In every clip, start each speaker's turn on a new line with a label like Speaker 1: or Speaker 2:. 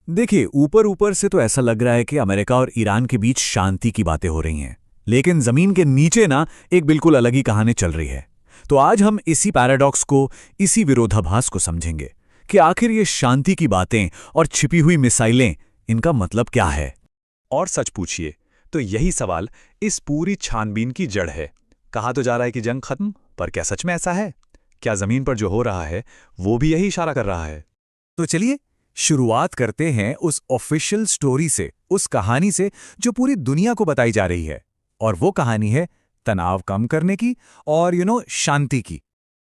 Speaker 1: देखिए, ऊपर ऊपर से तो ऐसा लग रहा है कि अमेरिका और ईरान के बीच शांति की बातें हो रही हैं, लेकिन जमीन के नीचे ना एक बिल्कुल अलग ही कहानी चल रही है। तो आज हम इसी पैराडॉक्स को, इसी विरोधाभास को समझेंगे कि आखिर ये शांति की बातें और छिपी हुई मिसाइलें, इनका मतलब क्या है।
Speaker 2: और सच पूछिए तो यही सवाल इस पूरी छानबीन की जड़ है। कहा तो जा रहा है कि जंग खत्म, पर क्या सच में ऐसा है? क्या जमीन पर जो हो रहा है वो भी यही इशारा कर रहा है?
Speaker 1: तो चलिए शुरुआत करते हैं उस ऑफिशियल स्टोरी से, उस कहानी से जो पूरी दुनिया को बताई जा रही है। और वो कहानी है तनाव कम करने की और शांति की।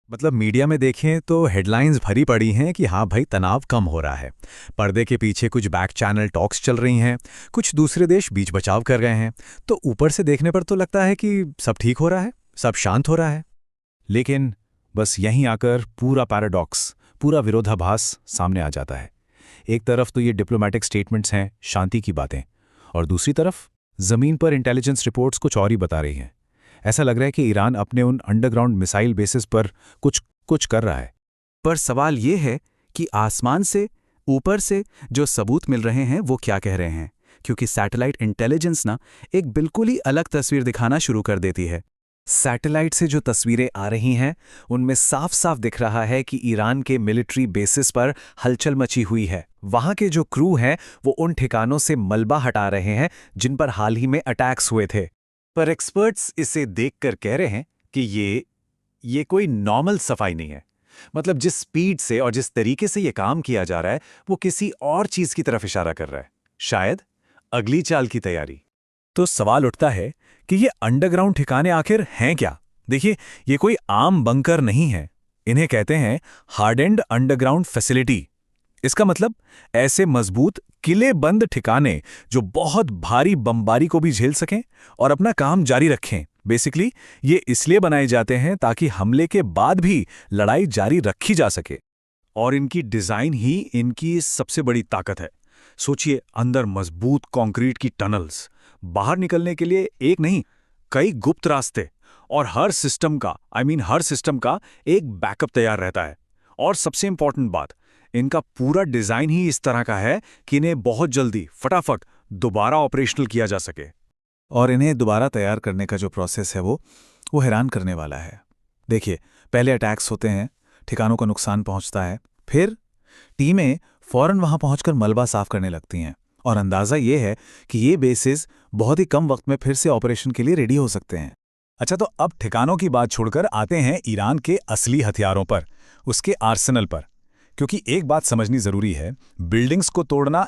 Speaker 1: मतलब मीडिया में देखें तो हेडलाइंस भरी पड़ी हैं कि हाँ भाई, तनाव कम हो रहा है। पर्दे के पीछे कुछ बैक चैनल टॉक्स चल रही हैं, कुछ दूसरे देश बीच बचाव कर रहे हैं। तो ऊपर से देखने पर तो लगता है कि सब ठीक हो रहा है, सब शांत हो रहा है। लेकिन बस यहीं आकर पूरा पैराडॉक्स, पूरा विरोधाभास सामने आ जाता है। एक तरफ तो ये डिप्लोमेटिक स्टेटमेंट्स हैं, शांति की बातें, और दूसरी तरफ जमीन पर इंटेलिजेंस रिपोर्ट्स कुछ और ही बता रही हैं। ऐसा लग रहा है कि ईरान अपने उन अंडरग्राउंड मिसाइल बेसिस पर कुछ कुछ कर रहा है।
Speaker 3: पर सवाल ये है कि आसमान से, ऊपर से जो सबूत मिल रहे हैं वो क्या कह रहे हैं, क्योंकि सैटेलाइट इंटेलिजेंस ना एक बिल्कुल ही अलग तस्वीर दिखाना शुरू कर देती है। सैटेलाइट से जो तस्वीरें आ रही हैं उनमें साफ साफ दिख रहा है कि ईरान के मिलिट्री बेसिस पर हलचल मची हुई है। वहां के जो क्रू हैं वो उन ठिकानों से मलबा हटा रहे हैं जिन पर हाल ही में अटैक्स हुए थे। पर एक्सपर्ट्स इसे देखकर कह रहे हैं कि ये कोई नॉर्मल सफाई नहीं है। मतलब जिस स्पीड से और जिस तरीके से ये काम किया जा रहा है वो किसी और चीज की तरफ इशारा कर रहा है, शायद अगली चाल की तैयारी।
Speaker 1: तो सवाल उठता है कि ये अंडरग्राउंड ठिकाने आखिर हैं क्या। देखिए, ये कोई आम बंकर नहीं है, इन्हें कहते हैं हार्डेंड अंडरग्राउंड फैसिलिटी। इसका मतलब ऐसे मजबूत किले बंद ठिकाने जो बहुत भारी बमबारी को भी झेल सकें और अपना काम जारी रखें। बेसिकली ये इसलिए बनाए जाते हैं ताकि हमले के बाद भी लड़ाई जारी रखी जा सके।
Speaker 2: और इनकी डिजाइन ही इनकी सबसे बड़ी ताकत है। सोचिए, अंदर मजबूत कंक्रीट की टनल्स, बाहर निकलने के लिए एक नहीं कई गुप्त रास्ते, और हर सिस्टम का एक बैकअप तैयार रहता है। और सबसे इंपॉर्टेंट बात, इनका पूरा डिजाइन ही इस तरह का है कि इन्हें बहुत जल्दी फटाफट दोबारा ऑपरेशनल किया जा सके।
Speaker 1: और इन्हें दोबारा तैयार करने का जो प्रोसेस है वो हैरान करने वाला है। देखिए, पहले अटैक्स होते हैं, ठिकानों को नुकसान पहुंचता है, फिर टीमें फौरन वहां पहुंचकर मलबा साफ करने लगती हैं, और अंदाजा ये है कि ये बेसिस बहुत ही कम वक्त में फिर से ऑपरेशन के लिए रेडी हो सकते हैं। अच्छा, तो अब ठिकानों की बात छोड़कर आते हैं ईरान के असली हथियारों पर, उसके आर्सेनल पर। क्योंकि एक बात समझनी जरूरी है, बिल्डिंग्स को तोड़ना